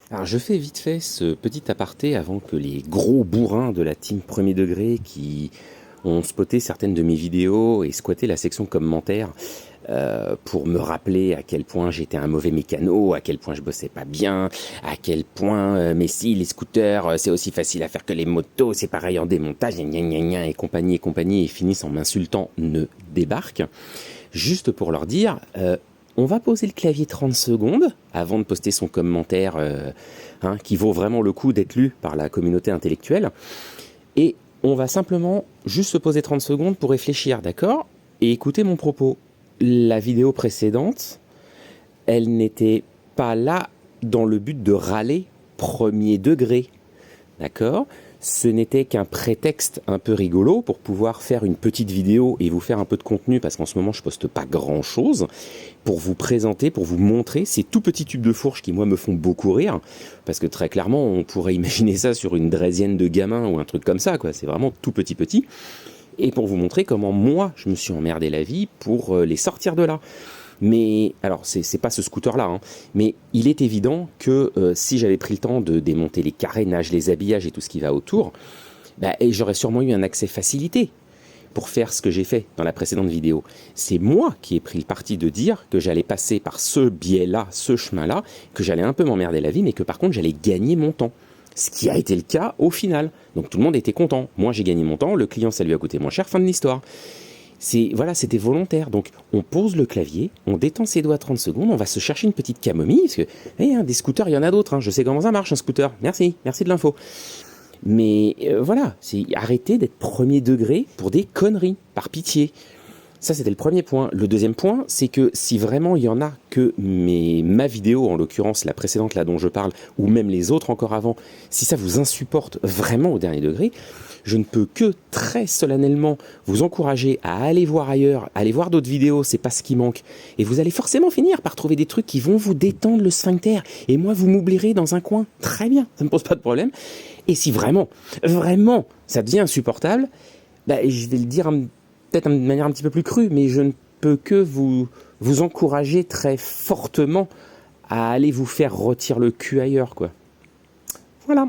Alors je fais vite fait ce petit aparté avant que les gros bourrins de la team premier degré qui ont spoté certaines de mes vidéos et squatté la section commentaires pour me rappeler à quel point j'étais un mauvais mécano, à quel point je bossais pas bien, à quel point mais si les scooters c'est aussi facile à faire que les motos, c'est pareil en démontage, gna gna gna gna, et compagnie et finissent en m'insultant ne débarquent. Juste pour leur dire, on va poser le clavier 30 secondes avant de poster son commentaire qui vaut vraiment le coup d'être lu par la communauté intellectuelle. Et on va simplement juste se poser 30 secondes pour réfléchir, d'accord? Et écouter mon propos. La vidéo précédente, elle n'était pas là dans le but de râler premier degré, d'accord? Ce n'était qu'un prétexte un peu rigolo pour pouvoir faire une petite vidéo et vous faire un peu de contenu, parce qu'en ce moment je poste pas grand chose, pour vous présenter, pour vous montrer ces tout petits tubes de fourche qui moi me font beaucoup rire, parce que très clairement on pourrait imaginer ça sur une draisienne de gamin ou un truc comme ça, quoi. C'est vraiment tout petit, et pour vous montrer comment moi je me suis emmerdé la vie pour les sortir de là. Mais alors c'est pas ce scooter là, mais il est évident que si j'avais pris le temps de démonter les carénages, les habillages et tout ce qui va autour, et j'aurais sûrement eu un accès facilité pour faire ce que j'ai fait dans la précédente vidéo. C'est moi qui ai pris le parti de dire que j'allais passer par ce biais-là, ce chemin-là, que j'allais un peu m'emmerder la vie, mais que par contre j'allais gagner mon temps. Ce qui a été le cas au final. Donc tout le monde était content. Moi j'ai gagné mon temps, le client ça lui a coûté moins cher, fin de l'histoire. Voilà, c'était volontaire. Donc, on pose le clavier, on détend ses doigts 30 secondes, on va se chercher une petite camomille, parce que, des scooters, il y en a d'autres, je sais comment ça marche un scooter. Merci de l'info. Mais voilà, c'est arrêter d'être premier degré pour des conneries, par pitié. Ça, c'était le premier point. Le deuxième point, c'est que si vraiment il y en a que ma vidéo, en l'occurrence la précédente là dont je parle, ou même les autres encore avant, si ça vous insupporte vraiment au dernier degré, je ne peux que très solennellement vous encourager à aller voir ailleurs, aller voir d'autres vidéos, c'est pas ce qui manque. Et vous allez forcément finir par trouver des trucs qui vont vous détendre le sphincter. Et moi, vous m'oublierez dans un coin. Très bien, ça ne me pose pas de problème. Et si vraiment, ça devient insupportable, je vais le dire peut-être de manière un petit peu plus crue, mais je ne peux que vous encourager très fortement à aller vous faire rôtir le cul ailleurs, quoi. Voilà.